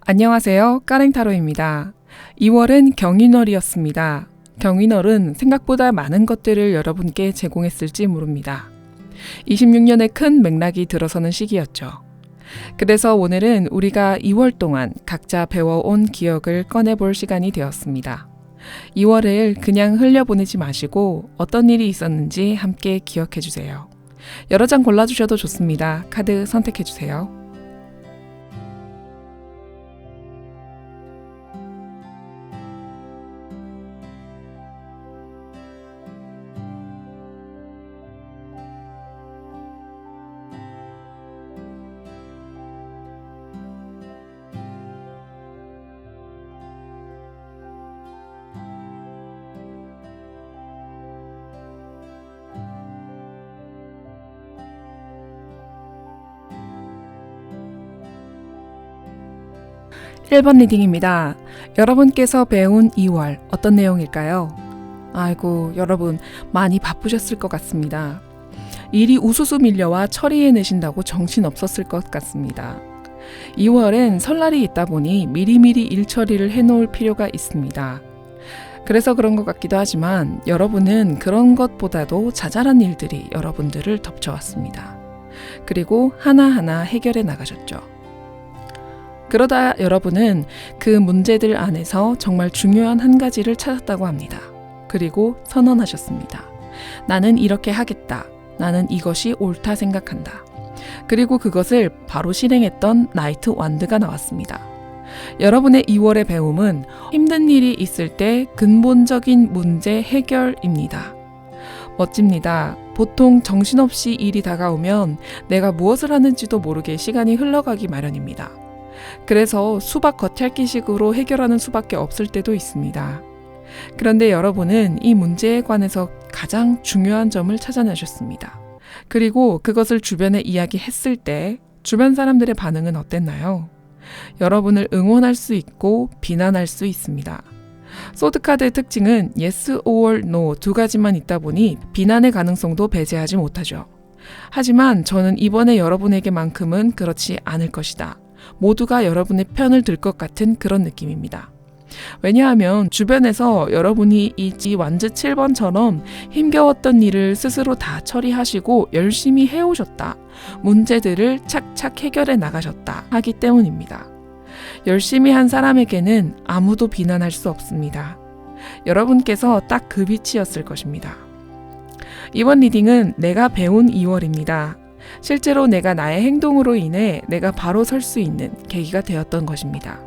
안녕하세요. 까랭타로입니다. 2월은 경인월이었습니다. 경인월은 생각보다 많은 것들을 여러분께 제공했을지 모릅니다. 26년의 큰 맥락이 들어서는 시기였죠. 그래서 오늘은 우리가 2월 동안 각자 배워온 기억을 꺼내볼 시간이 되었습니다. 2월을 그냥 흘려보내지 마시고 어떤 일이 있었는지 함께 기억해주세요. 여러 장 골라주셔도 좋습니다. 카드 선택해주세요. 1번 리딩입니다. 여러분께서 배운 2월 어떤 내용일까요? 아이고, 여러분 많이 바쁘셨을 것 같습니다. 일이 우수수 밀려와 처리해내신다고 정신없었을 것 같습니다. 2월엔 설날이 있다 보니 미리미리 일 처리를 해놓을 필요가 있습니다. 그래서 그런 것 같기도 하지만 여러분은 그런 것보다도 자잘한 일들이 여러분들을 덮쳐왔습니다. 그리고 하나하나 해결해 나가셨죠. 그러다 여러분은 그 문제들 안에서 정말 중요한 한 가지를 찾았다고 합니다. 그리고 선언하셨습니다. 나는 이렇게 하겠다. 나는 이것이 옳다 생각한다. 그리고 그것을 바로 실행했던 나이트 완드가 나왔습니다. 여러분의 2월의 배움은 힘든 일이 있을 때 근본적인 문제 해결입니다. 멋집니다. 보통 정신없이 일이 다가오면 내가 무엇을 하는지도 모르게 시간이 흘러가기 마련입니다. 그래서 수박 겉핥기식으로 해결하는 수밖에 없을 때도 있습니다. 그런데 여러분은 이 문제에 관해서 가장 중요한 점을 찾아내셨습니다. 그리고 그것을 주변에 이야기했을 때 주변 사람들의 반응은 어땠나요? 여러분을 응원할 수 있고 비난할 수 있습니다. 소드카드의 특징은 yes or no 두 가지만 있다 보니 비난의 가능성도 배제하지 못하죠. 하지만 저는 이번에 여러분에게만큼은 그렇지 않을 것이다. 모두가 여러분의 편을 들 것 같은 그런 느낌입니다. 왜냐하면 주변에서 여러분이 이 완즈 7번처럼 힘겨웠던 일을 스스로 다 처리하시고 열심히 해오셨다. 문제들을 착착 해결해 나가셨다 하기 때문입니다. 열심히 한 사람에게는 아무도 비난할 수 없습니다. 여러분께서 딱 그 빛이었을 것입니다. 이번 리딩은 내가 배운 2월입니다. 실제로 내가 나의 행동으로 인해 내가 바로 설 수 있는 계기가 되었던 것입니다.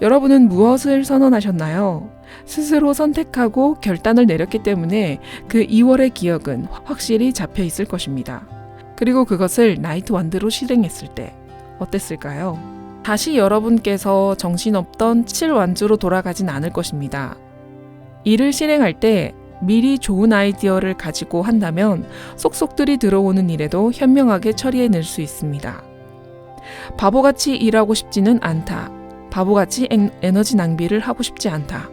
여러분은 무엇을 선언하셨나요? 스스로 선택하고 결단을 내렸기 때문에 그 2월의 기억은 확실히 잡혀 있을 것입니다. 그리고 그것을 나이트 완드로 실행했을 때 어땠을까요? 다시 여러분께서 정신없던 7완주로 돌아가진 않을 것입니다. 일을 실행할 때 미리 좋은 아이디어를 가지고 한다면 속속들이 들어오는 일에도 현명하게 처리해낼 수 있습니다. 바보같이 일하고 싶지는 않다. 바보같이 에너지 낭비를 하고 싶지 않다.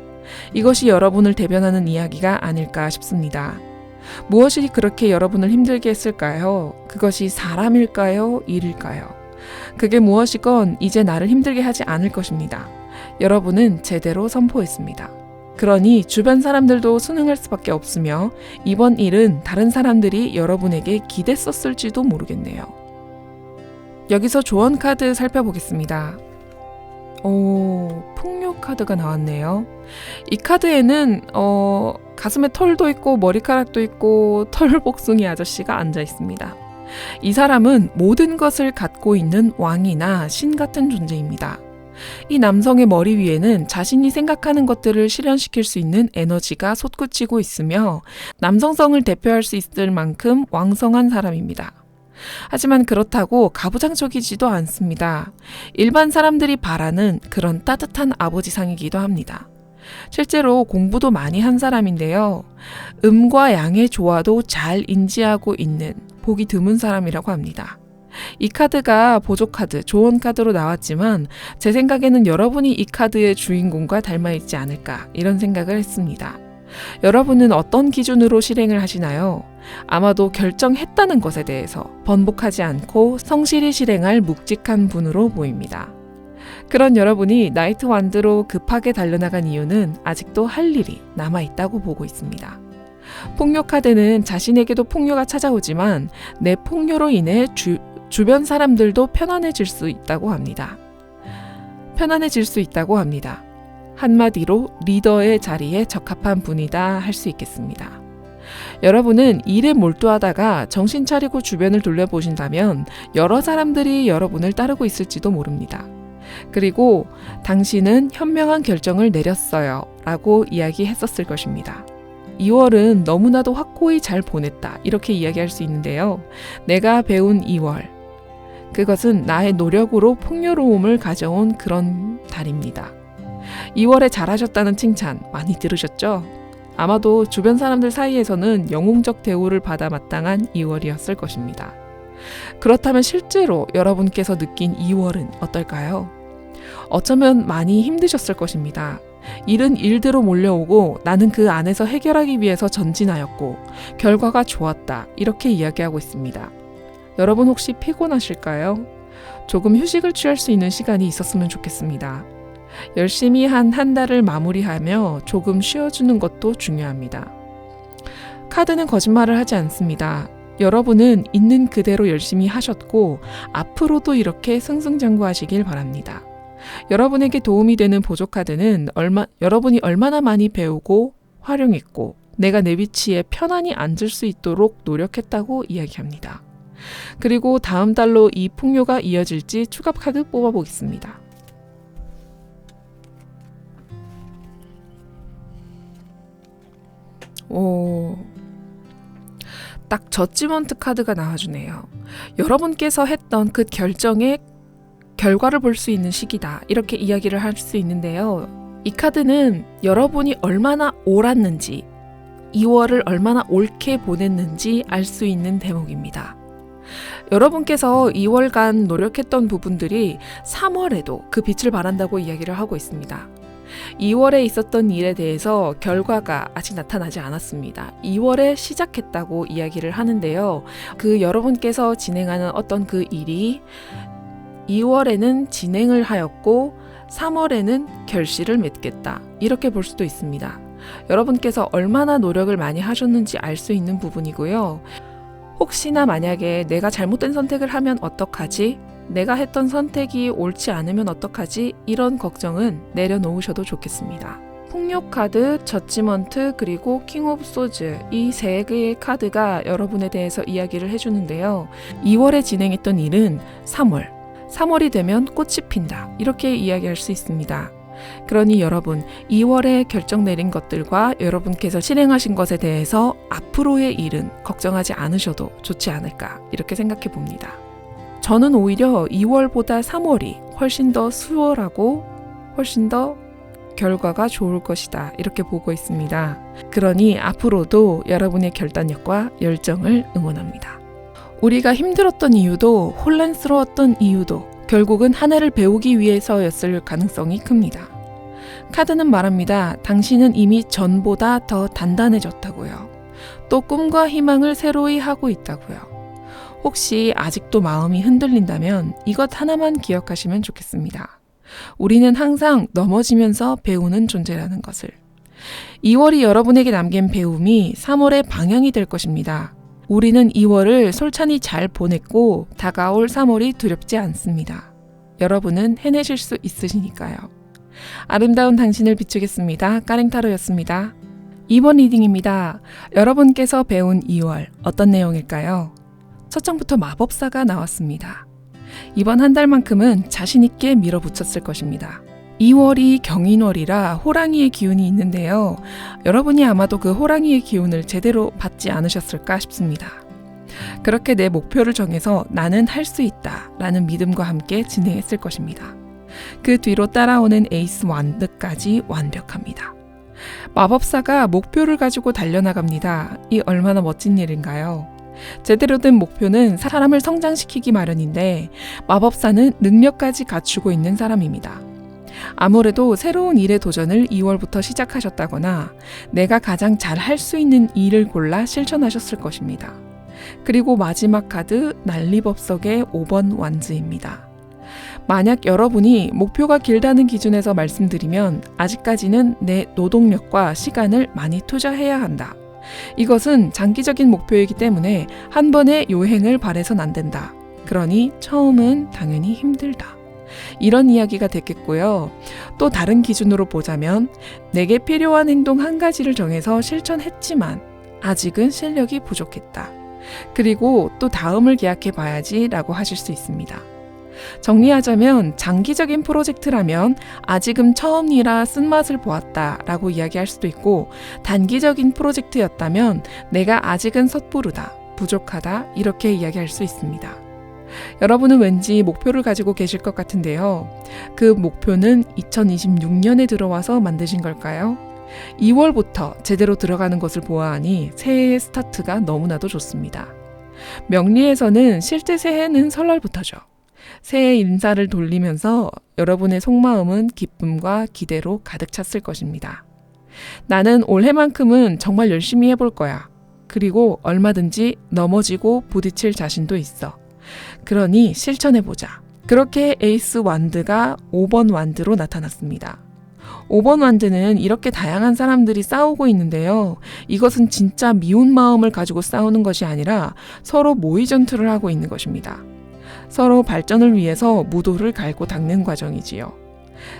이것이 여러분을 대변하는 이야기가 아닐까 싶습니다. 무엇이 그렇게 여러분을 힘들게 했을까요? 그것이 사람일까요? 일일까요? 그게 무엇이건 이제 나를 힘들게 하지 않을 것입니다. 여러분은 제대로 선포했습니다. 그러니 주변 사람들도 순응할 수밖에 없으며 이번 일은 다른 사람들이 여러분에게 기댔었을지도 모르겠네요. 여기서 조언 카드 살펴보겠습니다. 풍요 카드가 나왔네요. 이 카드에는 가슴에 털도 있고 머리카락도 있고 털복숭이 아저씨가 앉아 있습니다. 이 사람은 모든 것을 갖고 있는 왕이나 신 같은 존재입니다. 이 남성의 머리 위에는 자신이 생각하는 것들을 실현시킬 수 있는 에너지가 솟구치고 있으며 남성성을 대표할 수 있을 만큼 왕성한 사람입니다. 하지만 그렇다고 가부장적이지도 않습니다. 일반 사람들이 바라는 그런 따뜻한 아버지상이기도 합니다. 실제로 공부도 많이 한 사람인데요. 음과 양의 조화도 잘 인지하고 있는 보기 드문 사람이라고 합니다. 이 카드가 보조 카드, 조언 카드로 나왔지만 제 생각에는 여러분이 이 카드의 주인공과 닮아있지 않을까 이런 생각을 했습니다. 여러분은 어떤 기준으로 실행을 하시나요? 아마도 결정했다는 것에 대해서 번복하지 않고 성실히 실행할 묵직한 분으로 보입니다. 그런 여러분이 나이트 완드로 급하게 달려나간 이유는 아직도 할 일이 남아있다고 보고 있습니다. 폭료 카드는 자신에게도 폭료가 찾아오지만 내 폭료로 인해 주변 사람들도 편안해질 수 있다고 합니다. 한마디로 리더의 자리에 적합한 분이다 할 수 있겠습니다. 여러분은 일에 몰두하다가 정신 차리고 주변을 돌려보신다면 여러 사람들이 여러분을 따르고 있을지도 모릅니다. 그리고 당신은 현명한 결정을 내렸어요 라고 이야기했었을 것입니다. 2월은 너무나도 확고히 잘 보냈다 이렇게 이야기할 수 있는데요. 내가 배운 2월, 그것은 나의 노력으로 풍요로움을 가져온 그런 달입니다. 2월에 잘하셨다는 칭찬 많이 들으셨죠? 아마도 주변 사람들 사이에서는 영웅적 대우를 받아 마땅한 2월이었을 것입니다. 그렇다면 실제로 여러분께서 느낀 2월은 어떨까요? 어쩌면 많이 힘드셨을 것입니다. 일은 일대로 몰려오고 나는 그 안에서 해결하기 위해서 전진하였고 결과가 좋았다 이렇게 이야기하고 있습니다. 여러분 혹시 피곤하실까요? 조금 휴식을 취할 수 있는 시간이 있었으면 좋겠습니다. 열심히 한 달을 마무리하며 조금 쉬어주는 것도 중요합니다. 카드는 거짓말을 하지 않습니다. 여러분은 있는 그대로 열심히 하셨고 앞으로도 이렇게 승승장구하시길 바랍니다. 여러분에게 도움이 되는 보조 카드는 여러분이 얼마나 많이 배우고 활용했고 내가 내 위치에 편안히 앉을 수 있도록 노력했다고 이야기합니다. 그리고 다음 달로 이 풍요가 이어질지 추가 카드 뽑아보겠습니다. 딱 저지먼트 카드가 나와주네요. 여러분께서 했던 그 결정의 결과를 볼 수 있는 시기다 이렇게 이야기를 할 수 있는데요. 이 카드는 여러분이 얼마나 옳았는지 2월을 얼마나 옳게 보냈는지 알 수 있는 대목입니다. 여러분께서 2월간 노력했던 부분들이 3월에도 그 빛을 발한다고 이야기를 하고 있습니다. 2월에 있었던 일에 대해서 결과가 아직 나타나지 않았습니다. 2월에 시작했다고 이야기를 하는데요. 그 여러분께서 진행하는 어떤 그 일이 2월에는 진행을 하였고 3월에는 결실을 맺겠다 이렇게 볼 수도 있습니다. 여러분께서 얼마나 노력을 많이 하셨는지 알 수 있는 부분이고요. 혹시나 만약에 내가 잘못된 선택을 하면 어떡하지? 내가 했던 선택이 옳지 않으면 어떡하지? 이런 걱정은 내려놓으셔도 좋겠습니다. 폭력 카드, 저지먼트, 그리고 킹 오브 소즈 이 세 개의 카드가 여러분에 대해서 이야기를 해주는데요. 2월에 진행했던 일은 3월이 되면 꽃이 핀다 이렇게 이야기할 수 있습니다. 그러니 여러분 2월에 결정 내린 것들과 여러분께서 실행하신 것에 대해서 앞으로의 일은 걱정하지 않으셔도 좋지 않을까 이렇게 생각해 봅니다. 저는 오히려 2월보다 3월이 훨씬 더 수월하고 훨씬 더 결과가 좋을 것이다 이렇게 보고 있습니다. 그러니 앞으로도 여러분의 결단력과 열정을 응원합니다. 우리가 힘들었던 이유도 혼란스러웠던 이유도 결국은 하나를 배우기 위해서였을 가능성이 큽니다. 카드는 말합니다. 당신은 이미 전보다 더 단단해졌다고요. 또 꿈과 희망을 새로이 하고 있다고요. 혹시 아직도 마음이 흔들린다면 이것 하나만 기억하시면 좋겠습니다. 우리는 항상 넘어지면서 배우는 존재라는 것을. 2월이 여러분에게 남긴 배움이 3월의 방향이 될 것입니다. 우리는 2월을 솔찬히 잘 보냈고 다가올 3월이 두렵지 않습니다. 여러분은 해내실 수 있으시니까요. 아름다운 당신을 비추겠습니다. 까랭타로였습니다. 2번 리딩입니다. 여러분께서 배운 2월 어떤 내용일까요? 첫 장부터 마법사가 나왔습니다. 이번 한 달만큼은 자신있게 밀어붙였을 것입니다. 2월이 경인월이라 호랑이의 기운이 있는데요. 여러분이 아마도 그 호랑이의 기운을 제대로 받지 않으셨을까 싶습니다. 그렇게 내 목표를 정해서 나는 할 수 있다 라는 믿음과 함께 진행했을 것입니다. 그 뒤로 따라오는 에이스 완드까지 완벽합니다. 마법사가 목표를 가지고 달려나갑니다. 이 얼마나 멋진 일인가요? 제대로 된 목표는 사람을 성장시키기 마련인데 마법사는 능력까지 갖추고 있는 사람입니다. 아무래도 새로운 일의 도전을 2월부터 시작하셨다거나 내가 가장 잘 할 수 있는 일을 골라 실천하셨을 것입니다. 그리고 마지막 카드 난리법석의 5번 완즈입니다. 만약 여러분이 목표가 길다는 기준에서 말씀드리면 아직까지는 내 노동력과 시간을 많이 투자해야 한다. 이것은 장기적인 목표이기 때문에 한 번에 요행을 바라선 안 된다. 그러니 처음은 당연히 힘들다. 이런 이야기가 됐겠고요. 또 다른 기준으로 보자면 내게 필요한 행동 한 가지를 정해서 실천했지만 아직은 실력이 부족했다. 그리고 또 다음을 계약해 봐야지 라고 하실 수 있습니다. 정리하자면 장기적인 프로젝트라면 아직은 처음이라 쓴맛을 보았다 라고 이야기할 수도 있고, 단기적인 프로젝트였다면 내가 아직은 섣부르다, 부족하다 이렇게 이야기할 수 있습니다. 여러분은 왠지 목표를 가지고 계실 것 같은데요. 그 목표는 2026년에 들어와서 만드신 걸까요? 2월부터 제대로 들어가는 것을 보아하니 새해의 스타트가 너무나도 좋습니다. 명리에서는 실제 새해는 설날부터죠. 새해 인사를 돌리면서 여러분의 속마음은 기쁨과 기대로 가득 찼을 것입니다. 나는 올해만큼은 정말 열심히 해볼 거야. 그리고 얼마든지 넘어지고 부딪힐 자신도 있어. 그러니 실천해보자. 그렇게 에이스 완드가 5번 완드로 나타났습니다. 5번 완드는 이렇게 다양한 사람들이 싸우고 있는데요. 이것은 진짜 미운 마음을 가지고 싸우는 것이 아니라 서로 모의 전투를 하고 있는 것입니다. 서로 발전을 위해서 무도를 갈고 닦는 과정이지요.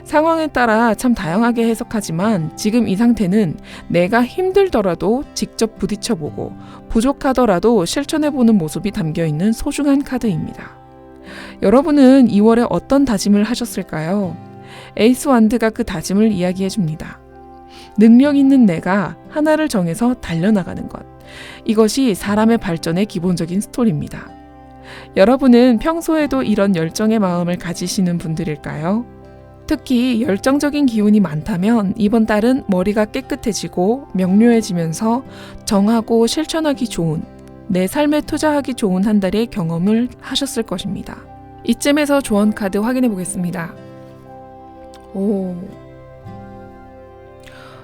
상황에 따라 참 다양하게 해석하지만 지금 이 상태는 내가 힘들더라도 직접 부딪혀보고 부족하더라도 실천해보는 모습이 담겨있는 소중한 카드입니다. 여러분은 2월에 어떤 다짐을 하셨을까요? 에이스 완드가 그 다짐을 이야기해줍니다. 능력 있는 내가 하나를 정해서 달려나가는 것. 이것이 사람의 발전의 기본적인 스토리입니다. 여러분은 평소에도 이런 열정의 마음을 가지시는 분들일까요? 특히 열정적인 기운이 많다면 이번 달은 머리가 깨끗해지고 명료해지면서 정하고 실천하기 좋은, 내 삶에 투자하기 좋은 한 달의 경험을 하셨을 것입니다. 이쯤에서 조언 카드 확인해 보겠습니다.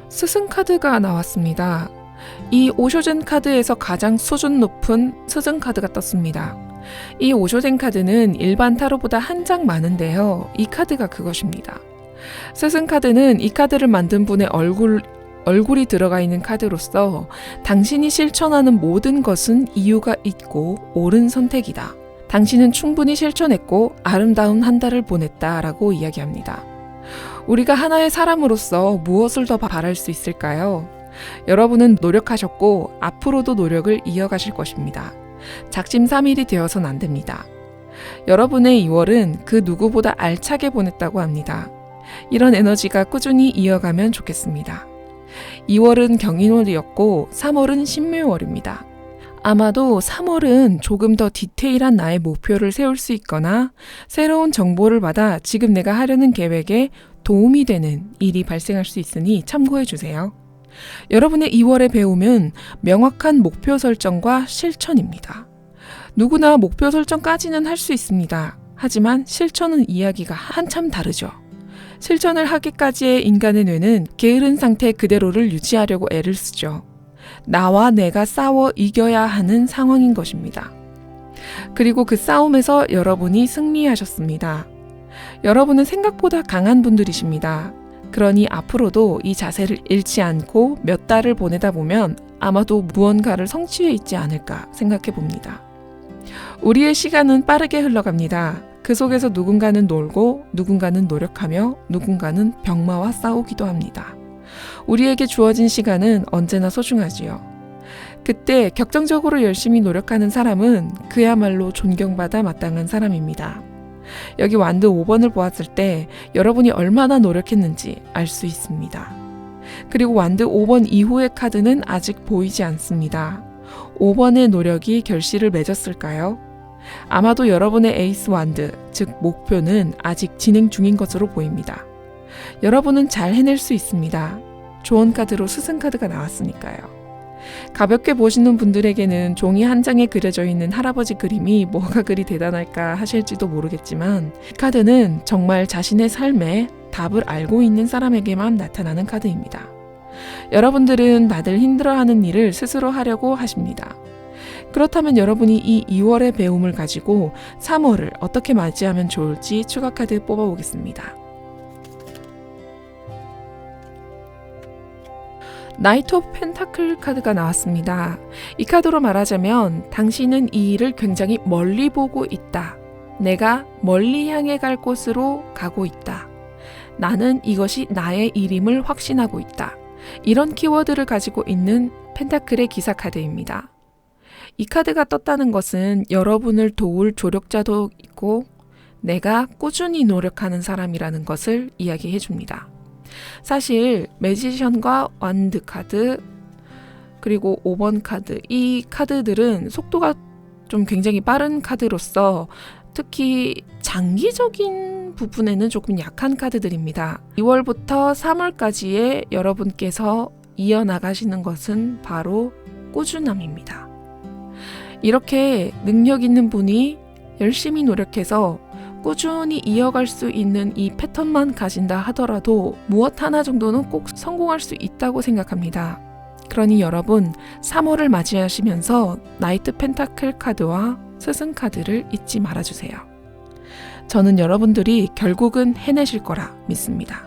스승 카드가 나왔습니다. 이 오쇼젠 카드에서 가장 수준 높은 스승 카드가 떴습니다. 이 오쇼젠 카드는 일반 타로보다 한 장 많은데요. 이 카드가 그것입니다. 스승 카드는 이 카드를 만든 분의 얼굴이 들어가 있는 카드로서 당신이 실천하는 모든 것은 이유가 있고 옳은 선택이다. 당신은 충분히 실천했고 아름다운 한 달을 보냈다라고 이야기합니다. 우리가 하나의 사람으로서 무엇을 더 바랄 수 있을까요? 여러분은 노력하셨고 앞으로도 노력을 이어가실 것입니다. 작심삼일이 되어선 안 됩니다. 여러분의 2월은 그 누구보다 알차게 보냈다고 합니다. 이런 에너지가 꾸준히 이어가면 좋겠습니다. 2월은 경인월이었고 3월은 신묘월입니다. 아마도 3월은 조금 더 디테일한 나의 목표를 세울 수 있거나 새로운 정보를 받아 지금 내가 하려는 계획에 도움이 되는 일이 발생할 수 있으니 참고해 주세요. 여러분의 2월의 배움은 명확한 목표 설정과 실천입니다. 누구나 목표 설정까지는 할 수 있습니다. 하지만 실천은 이야기가 한참 다르죠. 실천을 하기까지의 인간의 뇌는 게으른 상태 그대로를 유지하려고 애를 쓰죠. 나와 내가 싸워 이겨야 하는 상황인 것입니다. 그리고 그 싸움에서 여러분이 승리하셨습니다. 여러분은 생각보다 강한 분들이십니다. 그러니 앞으로도 이 자세를 잃지 않고 몇 달을 보내다 보면 아마도 무언가를 성취해 있지 않을까 생각해 봅니다. 우리의 시간은 빠르게 흘러갑니다. 그 속에서 누군가는 놀고 누군가는 노력하며 누군가는 병마와 싸우기도 합니다. 우리에게 주어진 시간은 언제나 소중하지요. 그때 격정적으로 열심히 노력하는 사람은 그야말로 존경받아 마땅한 사람입니다. 여기 완드 5번을 보았을 때 여러분이 얼마나 노력했는지 알 수 있습니다. 그리고 완드 5번 이후의 카드는 아직 보이지 않습니다. 5번의 노력이 결실을 맺었을까요? 아마도 여러분의 에이스 완드, 즉 목표는 아직 진행 중인 것으로 보입니다. 여러분은 잘 해낼 수 있습니다. 조언 카드로 스승 카드가 나왔으니까요. 가볍게 보시는 분들에게는 종이 한 장에 그려져 있는 할아버지 그림이 뭐가 그리 대단할까 하실지도 모르겠지만 이 카드는 정말 자신의 삶에 답을 알고 있는 사람에게만 나타나는 카드입니다. 여러분들은 다들 힘들어하는 일을 스스로 하려고 하십니다. 그렇다면 여러분이 이 2월의 배움을 가지고 3월을 어떻게 맞이하면 좋을지 추가 카드 뽑아보겠습니다. 나이트 오브 펜타클 카드가 나왔습니다. 이 카드로 말하자면 당신은 이 일을 굉장히 멀리 보고 있다. 내가 멀리 향해 갈 곳으로 가고 있다. 나는 이것이 나의 일임을 확신하고 있다. 이런 키워드를 가지고 있는 펜타클의 기사 카드입니다. 이 카드가 떴다는 것은 여러분을 도울 조력자도 있고 내가 꾸준히 노력하는 사람이라는 것을 이야기해 줍니다. 사실 매지션과 완드 카드 그리고 5번 카드 이 카드들은 속도가 좀 굉장히 빠른 카드로서 특히 장기적인 부분에는 조금 약한 카드들입니다. 2월부터 3월까지의 여러분께서 이어나가시는 것은 바로 꾸준함입니다. 이렇게 능력 있는 분이 열심히 노력해서 꾸준히 이어갈 수 있는 이 패턴만 가진다 하더라도 무엇 하나 정도는 꼭 성공할 수 있다고 생각합니다. 그러니 여러분 3월을 맞이하시면서 나이트 펜타클 카드와 스승 카드를 잊지 말아주세요. 저는 여러분들이 결국은 해내실 거라 믿습니다.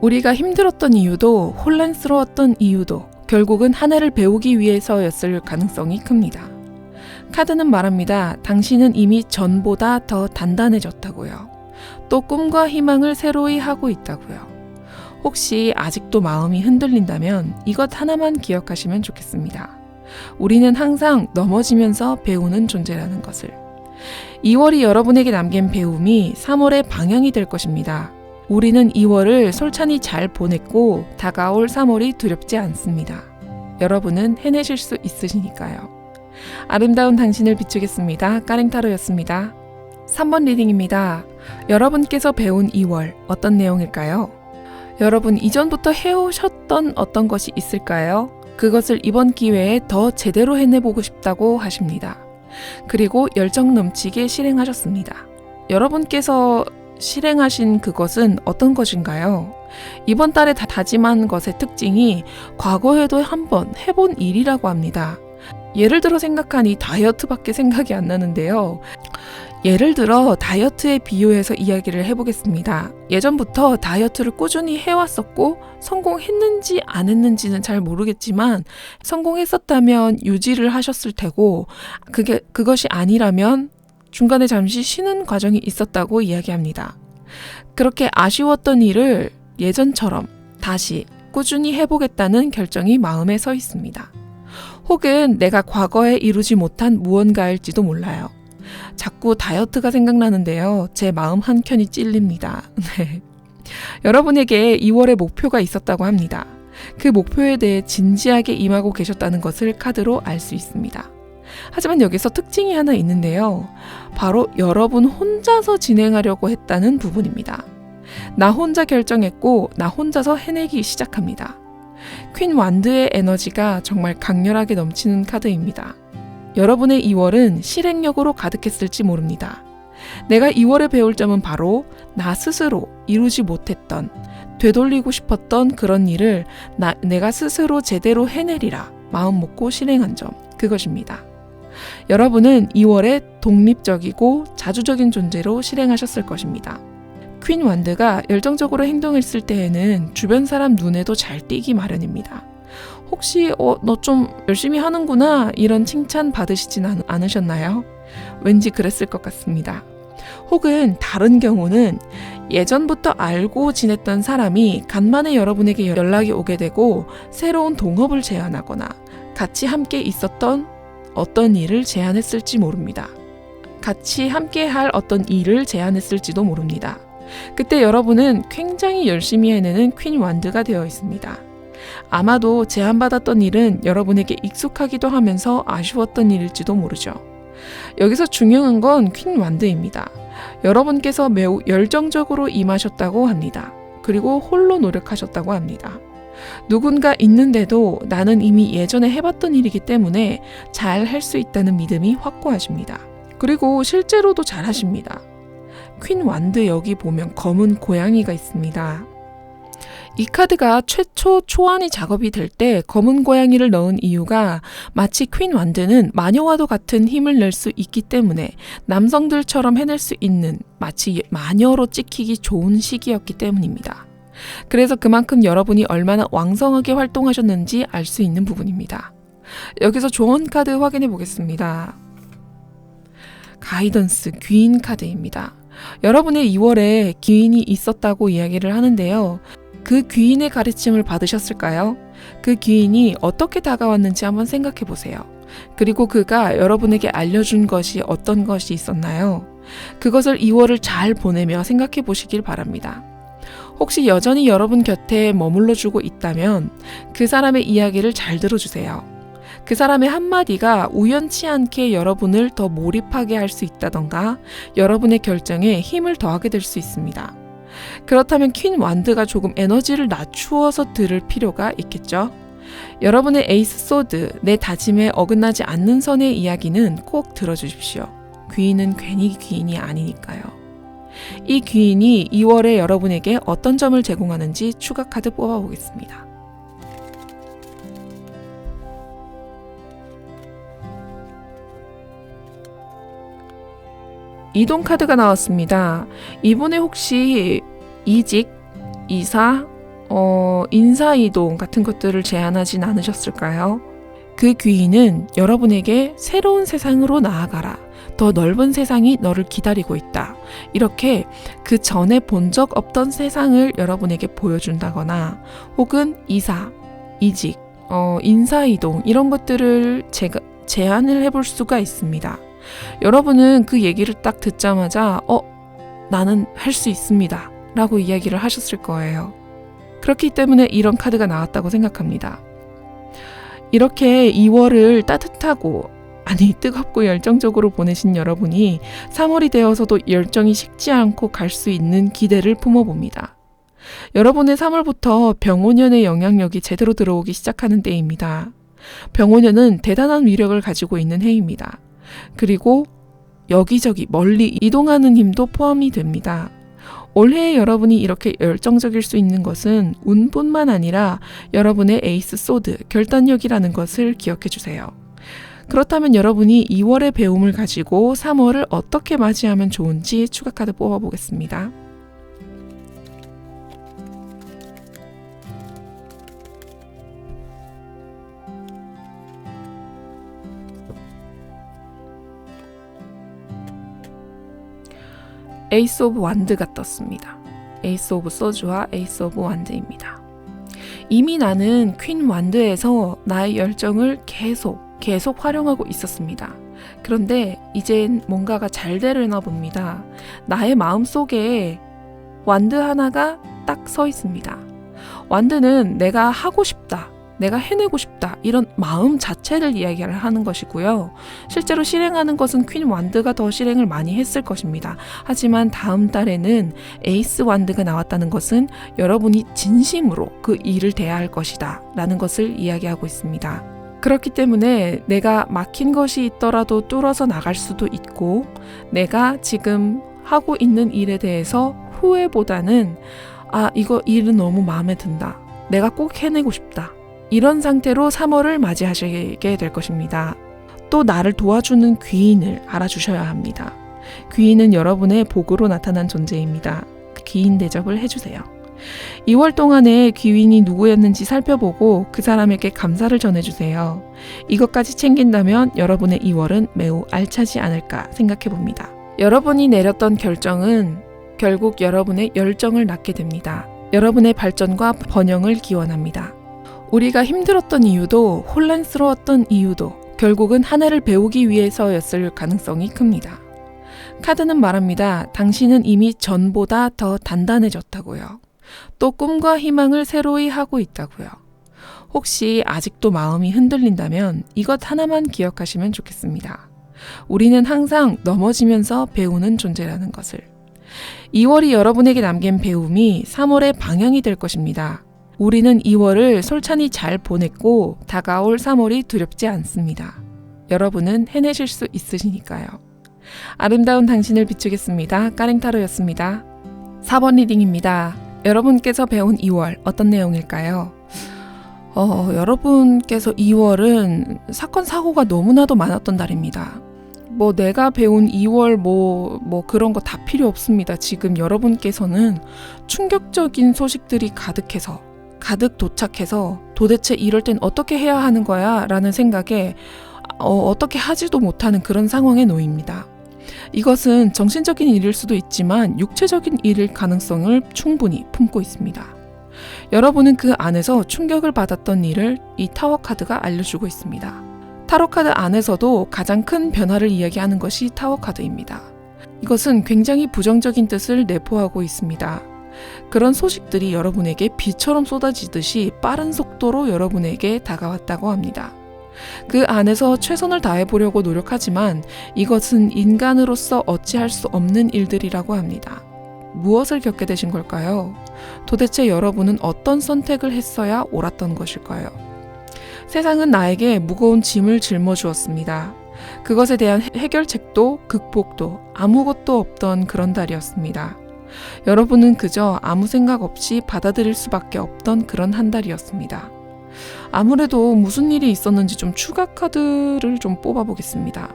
우리가 힘들었던 이유도 혼란스러웠던 이유도 결국은 하나를 배우기 위해서였을 가능성이 큽니다. 카드는 말합니다. 당신은 이미 전보다 더 단단해졌다고요. 또 꿈과 희망을 새로이 하고 있다고요. 혹시 아직도 마음이 흔들린다면 이것 하나만 기억하시면 좋겠습니다. 우리는 항상 넘어지면서 배우는 존재라는 것을. 2월이 여러분에게 남긴 배움이 3월의 방향이 될 것입니다. 우리는 2월을 솔찬히 잘 보냈고 다가올 3월이 두렵지 않습니다. 여러분은 해내실 수 있으시니까요. 아름다운 당신을 비추겠습니다. 까랭타로였습니다. 3번 리딩입니다. 여러분께서 배운 2월 어떤 내용일까요? 여러분 이전부터 해오셨던 어떤 것이 있을까요? 그것을 이번 기회에 더 제대로 해내보고 싶다고 하십니다. 그리고 열정 넘치게 실행하셨습니다. 여러분께서 실행하신 그것은 어떤 것인가요? 이번 달에 다짐한 것의 특징이 과거에도 한번 해본 일이라고 합니다. 예를 들어 생각하니 다이어트밖에 생각이 안 나는데요. 예를 들어 다이어트에 비유해서 이야기를 해보겠습니다. 예전부터 다이어트를 꾸준히 해왔었고 성공했는지 안 했는지는 잘 모르겠지만 성공했었다면 유지를 하셨을 테고 그것이 아니라면 중간에 잠시 쉬는 과정이 있었다고 이야기합니다. 그렇게 아쉬웠던 일을 예전처럼 다시 꾸준히 해보겠다는 결정이 마음에 서 있습니다. 혹은 내가 과거에 이루지 못한 무언가일지도 몰라요. 자꾸 다이어트가 생각나는데요. 제 마음 한켠이 찔립니다. 네. 여러분에게 2월의 목표가 있었다고 합니다. 그 목표에 대해 진지하게 임하고 계셨다는 것을 카드로 알 수 있습니다. 하지만 여기서 특징이 하나 있는데요. 바로 여러분 혼자서 진행하려고 했다는 부분입니다. 나 혼자 결정했고 나 혼자서 해내기 시작합니다. 퀸 완드의 에너지가 정말 강렬하게 넘치는 카드입니다. 여러분의 2월은 실행력으로 가득했을지 모릅니다. 내가 2월에 배울 점은 바로 나 스스로 이루지 못했던, 되돌리고 싶었던 그런 일을 내가 스스로 제대로 해내리라 마음 먹고 실행한 점, 그것입니다. 여러분은 2월에 독립적이고 자주적인 존재로 실행하셨을 것입니다. 퀸 완드가 열정적으로 행동했을 때에는 주변 사람 눈에도 잘 띄기 마련입니다. 혹시 너 좀 열심히 하는구나 이런 칭찬 받으시진 않으셨나요? 왠지 그랬을 것 같습니다. 혹은 다른 경우는 예전부터 알고 지냈던 사람이 간만에 여러분에게 연락이 오게 되고 새로운 동업을 제안하거나 같이 함께 있었던 어떤 일을 제안했을지 모릅니다. 같이 함께 할 어떤 일을 제안했을지도 모릅니다. 그때 여러분은 굉장히 열심히 해내는 퀸 완드가 되어 있습니다. 아마도 제안받았던 일은 여러분에게 익숙하기도 하면서 아쉬웠던 일일지도 모르죠. 여기서 중요한 건 퀸 완드입니다. 여러분께서 매우 열정적으로 임하셨다고 합니다. 그리고 홀로 노력하셨다고 합니다. 누군가 있는데도 나는 이미 예전에 해봤던 일이기 때문에 잘 할 수 있다는 믿음이 확고하십니다. 그리고 실제로도 잘 하십니다. 퀸 완드 여기 보면 검은 고양이가 있습니다. 이 카드가 최초 초안이 작업이 될 때 검은 고양이를 넣은 이유가 마치 퀸 완드는 마녀와도 같은 힘을 낼 수 있기 때문에 남성들처럼 해낼 수 있는 마치 마녀로 찍히기 좋은 시기였기 때문입니다. 그래서 그만큼 여러분이 얼마나 왕성하게 활동하셨는지 알 수 있는 부분입니다. 여기서 조언 카드 확인해 보겠습니다. 가이던스 귀인 카드입니다. 여러분의 2월에 귀인이 있었다고 이야기를 하는데요. 그 귀인의 가르침을 받으셨을까요? 그 귀인이 어떻게 다가왔는지 한번 생각해 보세요. 그리고 그가 여러분에게 알려준 것이 어떤 것이 있었나요? 그것을 2월을 잘 보내며 생각해 보시길 바랍니다. 혹시 여전히 여러분 곁에 머물러 주고 있다면 그 사람의 이야기를 잘 들어주세요. 그 사람의 한마디가 우연치 않게 여러분을 더 몰입하게 할 수 있다던가 여러분의 결정에 힘을 더하게 될 수 있습니다. 그렇다면 퀸 완드가 조금 에너지를 낮추어서 들을 필요가 있겠죠? 여러분의 에이스 소드, 내 다짐에 어긋나지 않는 선의 이야기는 꼭 들어주십시오. 귀인은 괜히 귀인이 아니니까요. 이 귀인이 2월에 여러분에게 어떤 점을 제공하는지 추가 카드 뽑아보겠습니다. 이동 카드가 나왔습니다. 이번에 혹시 이직, 이사, 인사이동 같은 것들을 제안하진 않으셨을까요? 그 귀인은 여러분에게 새로운 세상으로 나아가라. 더 넓은 세상이 너를 기다리고 있다. 이렇게 그 전에 본 적 없던 세상을 여러분에게 보여준다거나 혹은 이사, 이직, 인사이동 이런 것들을 제가 제안을 해볼 수가 있습니다. 여러분은 그 얘기를 딱 듣자마자 나는 할 수 있습니다 라고 이야기를 하셨을 거예요. 그렇기 때문에 이런 카드가 나왔다고 생각합니다. 이렇게 2월을 따뜻하고 뜨겁고 열정적으로 보내신 여러분이 3월이 되어서도 열정이 식지 않고 갈 수 있는 기대를 품어봅니다. 여러분의 3월부터 병오년의 영향력이 제대로 들어오기 시작하는 때입니다. 병오년은 대단한 위력을 가지고 있는 해입니다. 그리고 여기저기 멀리 이동하는 힘도 포함이 됩니다. 올해 여러분이 이렇게 열정적일 수 있는 것은 운뿐만 아니라 여러분의 에이스 소드, 결단력이라는 것을 기억해 주세요. 그렇다면 여러분이 2월의 배움을 가지고 3월을 어떻게 맞이하면 좋은지 추가 카드 뽑아보겠습니다. 에이스 오브 완드가 떴습니다. 에이스 오브 소주와 에이스 오브 완드입니다. 이미 나는 퀸 완드에서 나의 열정을 계속 활용하고 있었습니다. 그런데 이젠 뭔가가 잘 되려나 봅니다. 나의 마음속에 완드 하나가 딱 서 있습니다. 완드는 내가 하고 싶다, 내가 해내고 싶다 이런 마음 자체를 이야기를 하는 것이고요. 실제로 실행하는 것은 퀸 완드가 더 실행을 많이 했을 것입니다. 하지만 다음 달에는 에이스 완드가 나왔다는 것은 여러분이 진심으로 그 일을 대할 것이다 라는 것을 이야기하고 있습니다. 그렇기 때문에 내가 막힌 것이 있더라도 뚫어서 나갈 수도 있고 내가 지금 하고 있는 일에 대해서 후회보다는 이거 일은 너무 마음에 든다. 내가 꼭 해내고 싶다. 이런 상태로 3월을 맞이하시게 될 것입니다. 또 나를 도와주는 귀인을 알아주셔야 합니다. 귀인은 여러분의 복으로 나타난 존재입니다. 귀인 대접을 해주세요. 2월 동안에 귀인이 누구였는지 살펴보고 그 사람에게 감사를 전해주세요. 이것까지 챙긴다면 여러분의 2월은 매우 알차지 않을까 생각해봅니다. 여러분이 내렸던 결정은 결국 여러분의 열정을 낳게 됩니다. 여러분의 발전과 번영을 기원합니다. 우리가 힘들었던 이유도 혼란스러웠던 이유도 결국은 하나를 배우기 위해서였을 가능성이 큽니다. 카드는 말합니다. 당신은 이미 전보다 더 단단해졌다고요. 또 꿈과 희망을 새로이 하고 있다고요. 혹시 아직도 마음이 흔들린다면 이것 하나만 기억하시면 좋겠습니다. 우리는 항상 넘어지면서 배우는 존재라는 것을. 2월이 여러분에게 남긴 배움이 3월의 방향이 될 것입니다. 우리는 2월을 솔찬히 잘 보냈고 다가올 3월이 두렵지 않습니다. 여러분은 해내실 수 있으시니까요. 아름다운 당신을 비추겠습니다. 까랭타로였습니다. 4번 리딩입니다. 여러분께서 배운 2월 어떤 내용일까요? 여러분께서 2월은 사건 사고가 너무나도 많았던 달입니다. 내가 배운 2월 그런 거 다 필요 없습니다. 지금 여러분께서는 충격적인 소식들이 가득 도착해서 도대체 이럴 땐 어떻게 해야 하는 거야? 라는 생각에 어떻게 하지도 못하는 그런 상황에 놓입니다. 이것은 정신적인 일일 수도 있지만 육체적인 일일 가능성을 충분히 품고 있습니다. 여러분은 그 안에서 충격을 받았던 일을 이 타워 카드가 알려주고 있습니다. 타로 카드 안에서도 가장 큰 변화를 이야기하는 것이 타워 카드입니다. 이것은 굉장히 부정적인 뜻을 내포하고 있습니다. 그런 소식들이 여러분에게 비처럼 쏟아지듯이 빠른 속도로 여러분에게 다가왔다고 합니다. 그 안에서 최선을 다해보려고 노력하지만 이것은 인간으로서 어찌할 수 없는 일들이라고 합니다. 무엇을 겪게 되신 걸까요? 도대체 여러분은 어떤 선택을 했어야 옳았던 것일까요? 세상은 나에게 무거운 짐을 짊어주었습니다. 그것에 대한 해결책도 극복도 아무것도 없던 그런 달이었습니다. 여러분은 그저 아무 생각 없이 받아들일 수밖에 없던 그런 한 달이었습니다. 아무래도 무슨 일이 있었는지 좀 추가 카드를 좀 뽑아보겠습니다.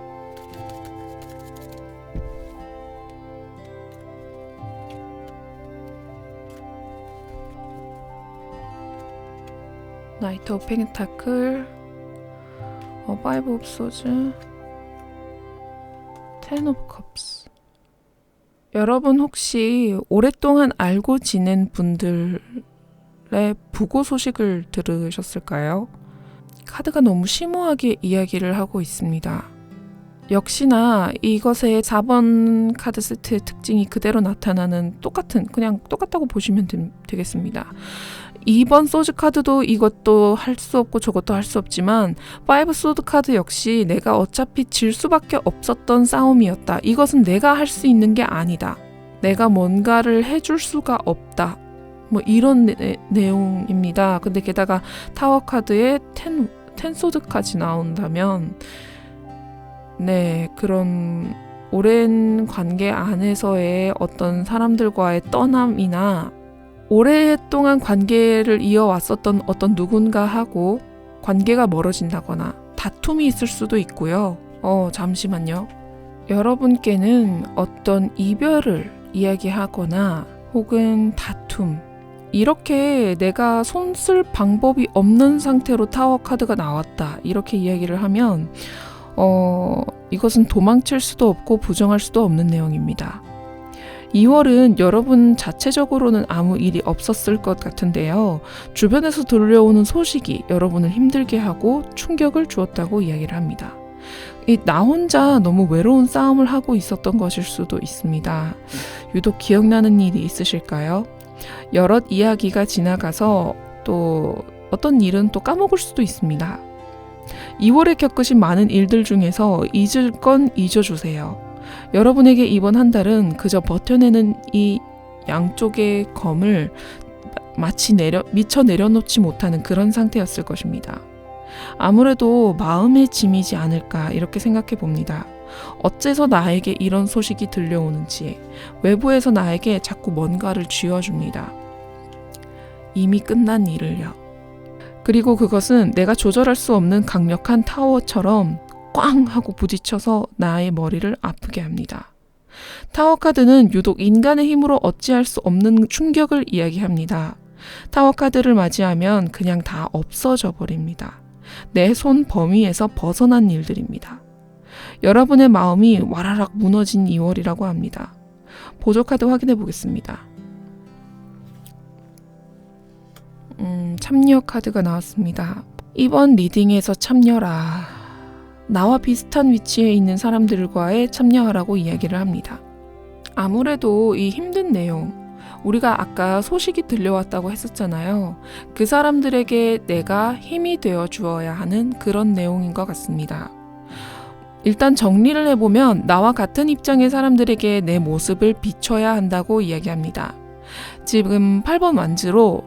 나이트 오브 펜타클, 파이브 오브 소즈, 텐 오브 컵스. 여러분 혹시 오랫동안 알고 지낸 분들의 부고 소식을 들으셨을까요? 카드가 너무 심오하게 이야기를 하고 있습니다. 역시나 이것의 4번 카드 세트의 특징이 그대로 나타나는 그냥 똑같다고 보시면 되겠습니다. 2번 소즈 카드도 이것도 할 수 없고 저것도 할 수 없지만 5 소드 카드 역시 내가 어차피 질 수밖에 없었던 싸움이었다. 이것은 내가 할 수 있는 게 아니다. 내가 뭔가를 해줄 수가 없다. 이런 내용입니다. 근데 게다가 타워 카드에 10 소드까지 나온다면 그런 오랜 관계 안에서의 어떤 사람들과의 떠남이나 오랫동안 관계를 이어왔었던 어떤 누군가하고 관계가 멀어진다거나 다툼이 있을 수도 있고요. 잠시만요. 여러분께는 어떤 이별을 이야기하거나 혹은 다툼, 이렇게 내가 손 쓸 방법이 없는 상태로 타워 카드가 나왔다. 이렇게 이야기를 하면 이것은 도망칠 수도 없고 부정할 수도 없는 내용입니다. 2월은 여러분 자체적으로는 아무 일이 없었을 것 같은데요. 주변에서 들려오는 소식이 여러분을 힘들게 하고 충격을 주었다고 이야기를 합니다. 나 혼자 너무 외로운 싸움을 하고 있었던 것일 수도 있습니다. 유독 기억나는 일이 있으실까요? 여럿 이야기가 지나가서 또 어떤 일은 또 까먹을 수도 있습니다. 2월에 겪으신 많은 일들 중에서 잊을 건 잊어주세요. 여러분에게 이번 한 달은 그저 버텨내는 이 양쪽의 검을 마치 미처 내려놓지 못하는 그런 상태였을 것입니다. 아무래도 마음의 짐이지 않을까 이렇게 생각해 봅니다. 어째서 나에게 이런 소식이 들려오는지, 외부에서 나에게 자꾸 뭔가를 쥐어줍니다. 이미 끝난 일을요. 그리고 그것은 내가 조절할 수 없는 강력한 타워처럼 꽝 하고 부딪혀서 나의 머리를 아프게 합니다. 타워 카드는 유독 인간의 힘으로 어찌할 수 없는 충격을 이야기합니다. 타워 카드를 맞이하면 그냥 다 없어져 버립니다. 내 손 범위에서 벗어난 일들입니다. 여러분의 마음이 와라락 무너진 2월이라고 합니다. 보조 카드 확인해 보겠습니다. 참여 카드가 나왔습니다. 이번 리딩에서 참여라. 나와 비슷한 위치에 있는 사람들과의 참여하라고 이야기를 합니다. 아무래도 이 힘든 내용, 우리가 아까 소식이 들려왔다고 했었잖아요. 그 사람들에게 내가 힘이 되어 주어야 하는 그런 내용인 것 같습니다. 일단 정리를 해보면 나와 같은 입장의 사람들에게 내 모습을 비춰야 한다고 이야기합니다. 지금 8번 완즈로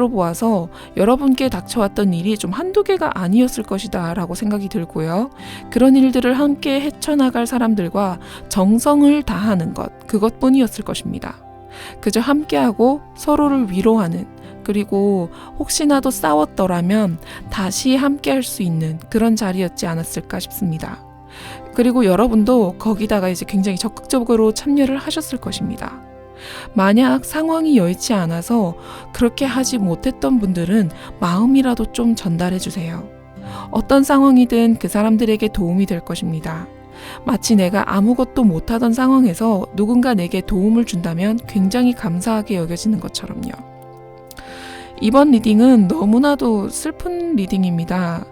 보아서 여러분께 닥쳐왔던 일이 좀 한두 개가 아니었을 것이다 라고 생각이 들고요. 그런 일들을 함께 헤쳐나갈 사람들과 정성을 다하는 것, 그것뿐이었을 것입니다. 그저 함께하고 서로를 위로하는, 그리고 혹시나도 싸웠더라면 다시 함께할 수 있는 그런 자리였지 않았을까 싶습니다. 그리고 여러분도 거기다가 이제 굉장히 적극적으로 참여를 하셨을 것입니다. 만약 상황이 여의치 않아서 그렇게 하지 못했던 분들은 마음이라도 좀 전달해 주세요. 어떤 상황이든 그 사람들에게 도움이 될 것입니다. 마치 내가 아무것도 못하던 상황에서 누군가 내게 도움을 준다면 굉장히 감사하게 여겨지는 것처럼요. 이번 리딩은 너무나도 슬픈 리딩입니다.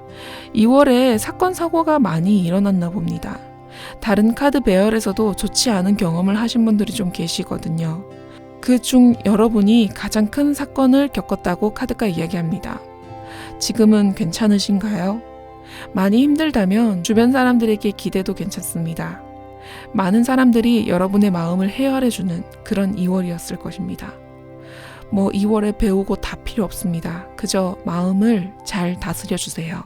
2월에 사건 사고가 많이 일어났나 봅니다. 다른 카드 배열에서도 좋지 않은 경험을 하신 분들이 좀 계시거든요. 그 중 여러분이 가장 큰 사건을 겪었다고 카드가 이야기합니다. 지금은 괜찮으신가요? 많이 힘들다면 주변 사람들에게 기대도 괜찮습니다. 많은 사람들이 여러분의 마음을 헤아려주는 그런 2월이었을 것입니다. 2월에 배우고 다 필요 없습니다. 그저 마음을 잘 다스려 주세요.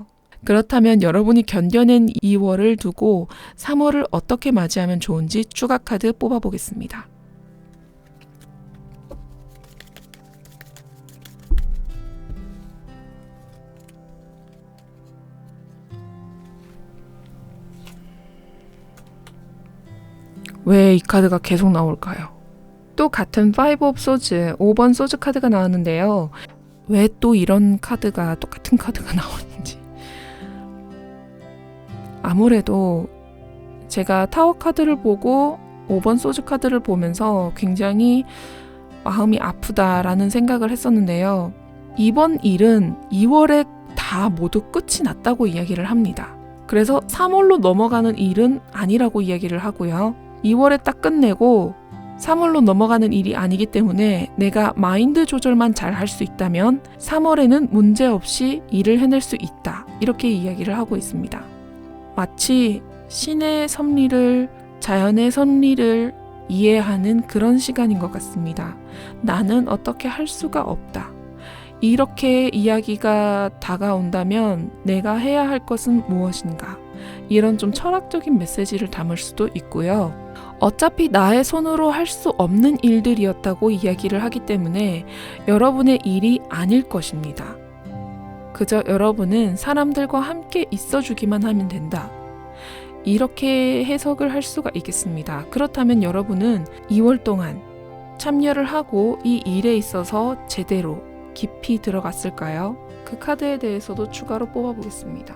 그렇다면 여러분이 견뎌낸 2월을 두고 3월을 어떻게 맞이하면 좋은지 추가 카드 뽑아보겠습니다. 왜 이 카드가 계속 나올까요? 또 같은 5 of Swords 5번 소즈 카드가 나왔는데요. 왜 또 이런 카드가 똑같은 카드가 나오는지. 아무래도 제가 타워 카드를 보고 5번 소즈 카드를 보면서 굉장히 마음이 아프다라는 생각을 했었는데요. 이번 일은 2월에 다 모두 끝이 났다고 이야기를 합니다. 그래서 3월로 넘어가는 일은 아니라고 이야기를 하고요. 2월에 딱 끝내고 3월로 넘어가는 일이 아니기 때문에 내가 마인드 조절만 잘 할 수 있다면 3월에는 문제없이 일을 해낼 수 있다. 이렇게 이야기를 하고 있습니다. 마치 신의 섭리를, 자연의 섭리를 이해하는 그런 시간인 것 같습니다. 나는 어떻게 할 수가 없다. 이렇게 이야기가 다가온다면 내가 해야 할 것은 무엇인가? 이런 좀 철학적인 메시지를 담을 수도 있고요. 어차피 나의 손으로 할 수 없는 일들이었다고 이야기를 하기 때문에 여러분의 일이 아닐 것입니다. 그저 여러분은 사람들과 함께 있어주기만 하면 된다. 이렇게 해석을 할 수가 있겠습니다. 그렇다면 여러분은 2월 동안 참여를 하고 이 일에 있어서 제대로 깊이 들어갔을까요? 그 카드에 대해서도 추가로 뽑아보겠습니다.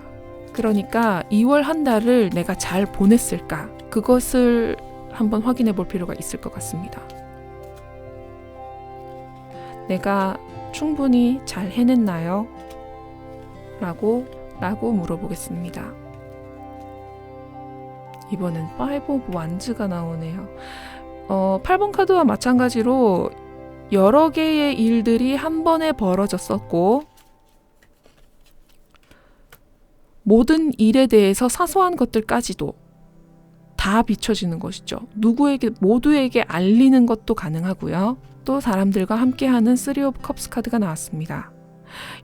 그러니까 2월 한 달을 내가 잘 보냈을까? 그것을 한번 확인해 볼 필요가 있을 것 같습니다. 내가 충분히 잘 해냈나요? 라고 물어보겠습니다. 이번엔 5 of Wands가 나오네요. 8번 카드와 마찬가지로 여러 개의 일들이 한 번에 벌어졌었고 모든 일에 대해서 사소한 것들까지도 다 비춰지는 것이죠. 모두에게 알리는 것도 가능하고요. 또 사람들과 함께하는 3 of Cups 카드가 나왔습니다.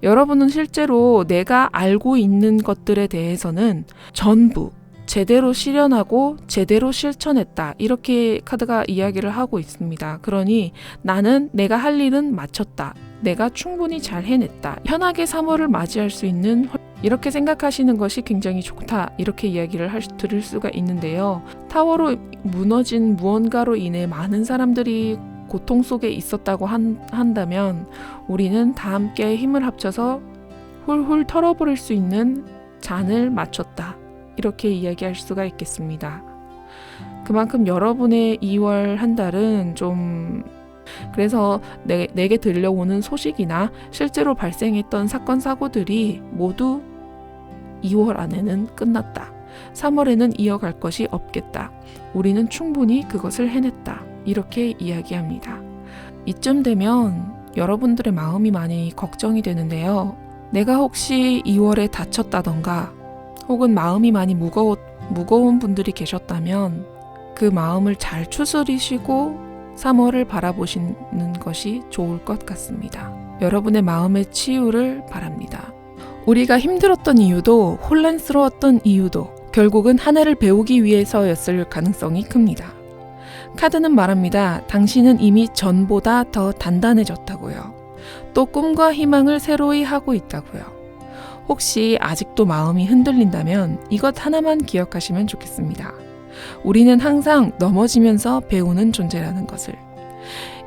여러분은 실제로 내가 알고 있는 것들에 대해서는 전부 제대로 실현하고 제대로 실천했다. 이렇게 카드가 이야기를 하고 있습니다. 그러니 나는 내가 할 일은 마쳤다. 내가 충분히 잘 해냈다. 편하게 3월을 맞이할 수 있는 이렇게 생각하시는 것이 굉장히 좋다. 이렇게 이야기를 드릴 수가 있는데요. 타워로 무너진 무언가로 인해 많은 사람들이 고통 속에 있었다고 한다면 우리는 다 함께 힘을 합쳐서 훌훌 털어버릴 수 있는 잔을 맞췄다. 이렇게 이야기할 수가 있겠습니다. 그만큼 여러분의 2월 한 달은 좀 그래서 내게 들려오는 소식이나 실제로 발생했던 사건 사고들이 모두 2월 안에는 끝났다. 3월에는 이어갈 것이 없겠다. 우리는 충분히 그것을 해냈다. 이렇게 이야기합니다. 이쯤 되면 여러분들의 마음이 많이 걱정이 되는데요. 내가 혹시 2월에 다쳤다던가 혹은 마음이 많이 무거운 분들이 계셨다면 그 마음을 잘 추스리시고 3월을 바라보시는 것이 좋을 것 같습니다. 여러분의 마음의 치유를 바랍니다. 우리가 힘들었던 이유도 혼란스러웠던 이유도 결국은 하나를 배우기 위해서였을 가능성이 큽니다. 카드는 말합니다. 당신은 이미 전보다 더 단단해졌다고요. 또 꿈과 희망을 새로이 하고 있다고요. 혹시 아직도 마음이 흔들린다면 이것 하나만 기억하시면 좋겠습니다. 우리는 항상 넘어지면서 배우는 존재라는 것을.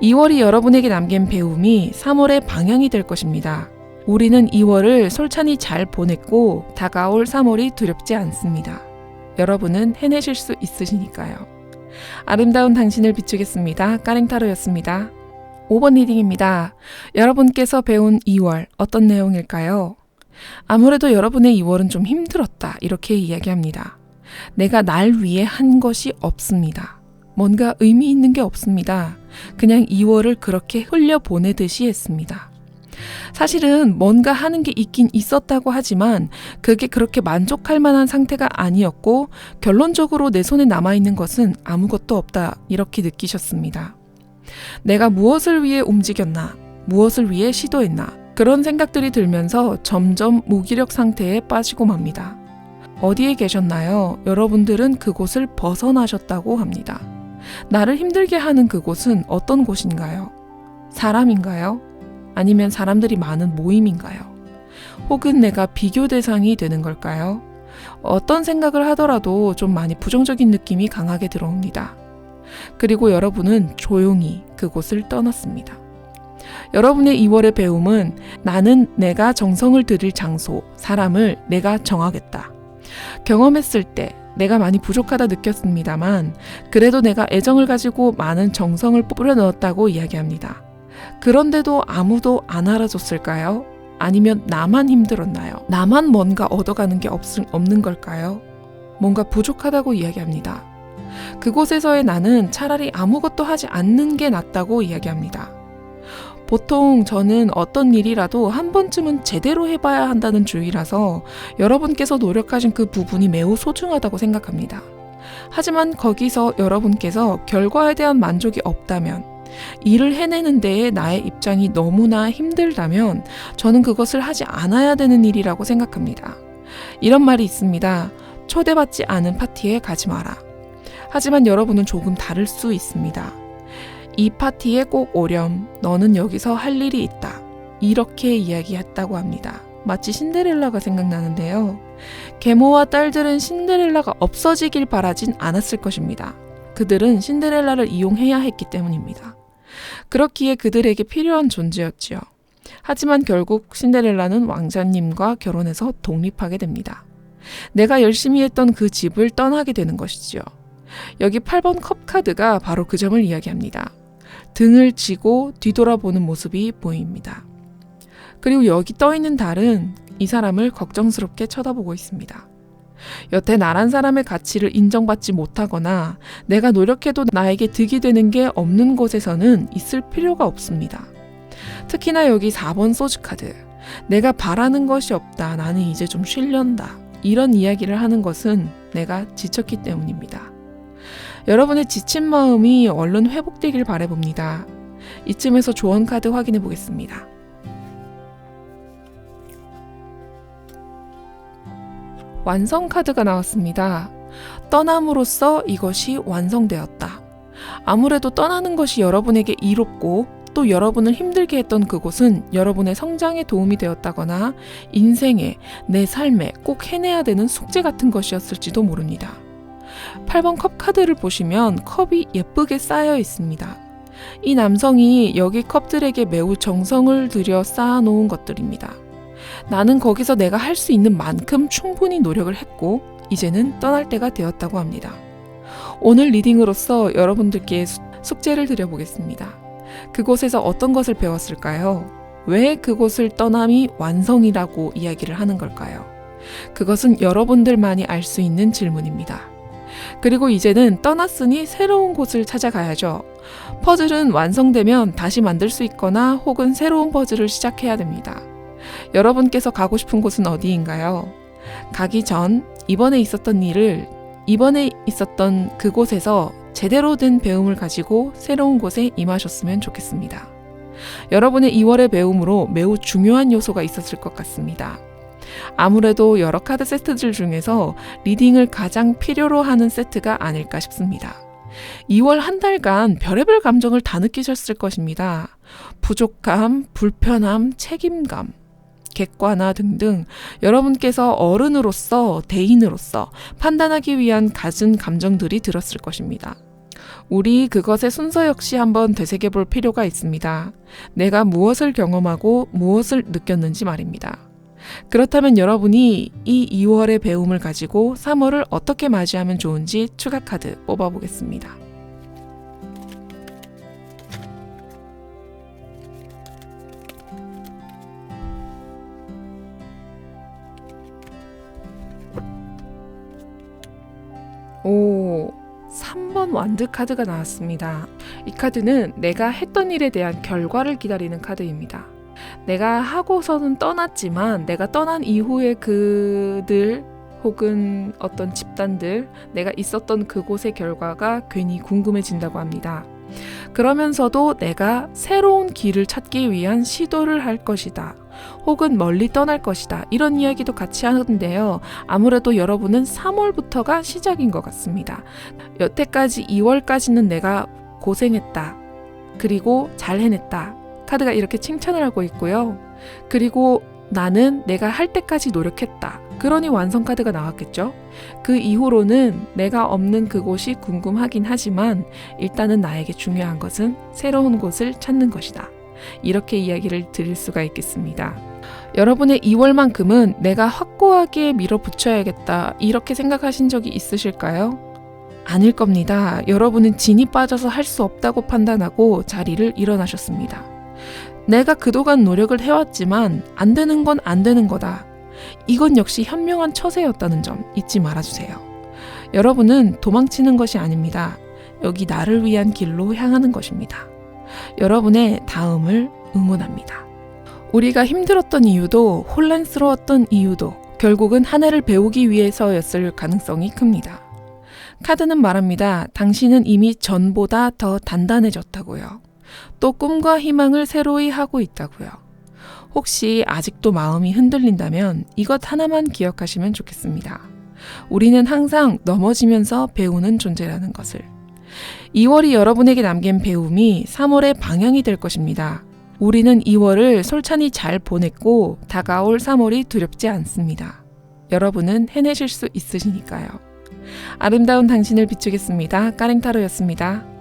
2월이 여러분에게 남긴 배움이 3월의 방향이 될 것입니다. 우리는 2월을 솔찬히 잘 보냈고 다가올 3월이 두렵지 않습니다. 여러분은 해내실 수 있으시니까요. 아름다운 당신을 비추겠습니다. 까랭타로였습니다. 5번 리딩입니다. 여러분께서 배운 2월 어떤 내용일까요? 아무래도 여러분의 2월은 좀 힘들었다 이렇게 이야기합니다. 내가 날 위해 한 것이 없습니다. 뭔가 의미 있는 게 없습니다. 그냥 2월을 그렇게 흘려보내듯이 했습니다. 사실은 뭔가 하는 게 있긴 있었다고 하지만 그게 그렇게 만족할 만한 상태가 아니었고 결론적으로 내 손에 남아있는 것은 아무것도 없다 이렇게 느끼셨습니다. 내가 무엇을 위해 움직였나? 무엇을 위해 시도했나? 그런 생각들이 들면서 점점 무기력 상태에 빠지고 맙니다. 어디에 계셨나요? 여러분들은 그곳을 벗어나셨다고 합니다. 나를 힘들게 하는 그곳은 어떤 곳인가요? 사람인가요? 아니면 사람들이 많은 모임인가요? 혹은 내가 비교 대상이 되는 걸까요? 어떤 생각을 하더라도 좀 많이 부정적인 느낌이 강하게 들어옵니다. 그리고 여러분은 조용히 그곳을 떠났습니다. 여러분의 2월의 배움은 나는 내가 정성을 들일 장소, 사람을 내가 정하겠다. 경험했을 때 내가 많이 부족하다 느꼈습니다만 그래도 내가 애정을 가지고 많은 정성을 뿌려 넣었다고 이야기합니다. 그런데도 아무도 안 알아줬을까요? 아니면 나만 힘들었나요? 나만 뭔가 얻어가는 게 없는 걸까요? 뭔가 부족하다고 이야기합니다. 그곳에서의 나는 차라리 아무것도 하지 않는 게 낫다고 이야기합니다. 보통 저는 어떤 일이라도 한 번쯤은 제대로 해봐야 한다는 주의라서 여러분께서 노력하신 그 부분이 매우 소중하다고 생각합니다. 하지만 거기서 여러분께서 결과에 대한 만족이 없다면, 일을 해내는 데에 나의 입장이 너무나 힘들다면 저는 그것을 하지 않아야 되는 일이라고 생각합니다. 이런 말이 있습니다. 초대받지 않은 파티에 가지 마라. 하지만 여러분은 조금 다를 수 있습니다. 이 파티에 꼭 오렴. 너는 여기서 할 일이 있다. 이렇게 이야기했다고 합니다. 마치 신데렐라가 생각나는데요. 계모와 딸들은 신데렐라가 없어지길 바라진 않았을 것입니다. 그들은 신데렐라를 이용해야 했기 때문입니다. 그렇기에 그들에게 필요한 존재였지요. 하지만 결국 신데렐라는 왕자님과 결혼해서 독립하게 됩니다. 내가 열심히 했던 그 집을 떠나게 되는 것이지요. 여기 8번 컵 카드가 바로 그 점을 이야기합니다. 등을 지고 뒤돌아보는 모습이 보입니다. 그리고 여기 떠있는 달은 이 사람을 걱정스럽게 쳐다보고 있습니다. 여태 나란 사람의 가치를 인정받지 못하거나 내가 노력해도 나에게 득이 되는 게 없는 곳에서는 있을 필요가 없습니다. 특히나 여기 4번 소주 카드. 내가 바라는 것이 없다. 나는 이제 좀 쉬련다. 이런 이야기를 하는 것은 내가 지쳤기 때문입니다. 여러분의 지친 마음이 얼른 회복되길 바라봅니다. 이쯤에서 조언 카드 확인해 보겠습니다. 완성 카드가 나왔습니다. 떠남으로써 이것이 완성되었다. 아무래도 떠나는 것이 여러분에게 이롭고 또 여러분을 힘들게 했던 그곳은 여러분의 성장에 도움이 되었다거나 인생에, 내 삶에 꼭 해내야 되는 숙제 같은 것이었을지도 모릅니다. 8번 컵 카드를 보시면 컵이 예쁘게 쌓여 있습니다. 이 남성이 여기 컵들에게 매우 정성을 들여 쌓아놓은 것들입니다. 나는 거기서 내가 할 수 있는 만큼 충분히 노력을 했고 이제는 떠날 때가 되었다고 합니다. 오늘 리딩으로서 여러분들께 숙제를 드려보겠습니다. 그곳에서 어떤 것을 배웠을까요? 왜 그곳을 떠남이 완성이라고 이야기를 하는 걸까요? 그것은 여러분들만이 알 수 있는 질문입니다. 그리고 이제는 떠났으니 새로운 곳을 찾아가야죠. 퍼즐은 완성되면 다시 만들 수 있거나 혹은 새로운 퍼즐을 시작해야 됩니다. 여러분께서 가고 싶은 곳은 어디인가요? 가기 전 이번에 있었던 그곳에서 제대로 된 배움을 가지고 새로운 곳에 임하셨으면 좋겠습니다. 여러분의 2월의 배움으로 매우 중요한 요소가 있었을 것 같습니다. 아무래도 여러 카드 세트들 중에서 리딩을 가장 필요로 하는 세트가 아닐까 싶습니다. 2월 한 달간 별의별 감정을 다 느끼셨을 것입니다. 부족함, 불편함, 책임감, 객관화 등등 여러분께서 어른으로서, 대인으로서 판단하기 위한 갖은 감정들이 들었을 것입니다. 우리 그것의 순서 역시 한번 되새겨볼 필요가 있습니다. 내가 무엇을 경험하고 무엇을 느꼈는지 말입니다. 그렇다면 여러분이 이 2월의 배움을 가지고 3월을 어떻게 맞이하면 좋은지 추가 카드 뽑아보겠습니다. 오, 3번 완드 카드가 나왔습니다. 이 카드는 내가 했던 일에 대한 결과를 기다리는 카드입니다. 내가 하고서는 떠났지만 내가 떠난 이후에 그들 혹은 어떤 집단들, 내가 있었던 그곳의 결과가 괜히 궁금해진다고 합니다. 그러면서도 내가 새로운 길을 찾기 위한 시도를 할 것이다. 혹은 멀리 떠날 것이다. 이런 이야기도 같이 하는데요. 아무래도 여러분은 3월부터가 시작인 것 같습니다. 여태까지 2월까지는 내가 고생했다. 그리고 잘 해냈다. 카드가 이렇게 칭찬을 하고 있고요. 그리고 나는 내가 할 때까지 노력했다. 그러니 완성 카드가 나왔겠죠. 그 이후로는 내가 없는 그곳이 궁금하긴 하지만 일단은 나에게 중요한 것은 새로운 곳을 찾는 것이다. 이렇게 이야기를 드릴 수가 있겠습니다. 여러분의 2월만큼은 내가 확고하게 밀어붙여야겠다 이렇게 생각하신 적이 있으실까요? 아닐 겁니다. 여러분은 진이 빠져서 할 수 없다고 판단하고 자리를 일어나셨습니다. 내가 그동안 노력을 해왔지만 안 되는 건 안 되는 거다. 이건 역시 현명한 처세였다는 점 잊지 말아주세요. 여러분은 도망치는 것이 아닙니다. 여기 나를 위한 길로 향하는 것입니다. 여러분의 다음을 응원합니다. 우리가 힘들었던 이유도 혼란스러웠던 이유도 결국은 하나를 배우기 위해서였을 가능성이 큽니다. 카드는 말합니다. 당신은 이미 전보다 더 단단해졌다고요. 또 꿈과 희망을 새로이 하고 있다고요. 혹시 아직도 마음이 흔들린다면 이것 하나만 기억하시면 좋겠습니다. 우리는 항상 넘어지면서 배우는 존재라는 것을. 2월이 여러분에게 남긴 배움이 3월의 방향이 될 것입니다. 우리는 2월을 솔찬히 잘 보냈고 다가올 3월이 두렵지 않습니다. 여러분은 해내실 수 있으시니까요. 아름다운 당신을 비추겠습니다. 까랭타로였습니다.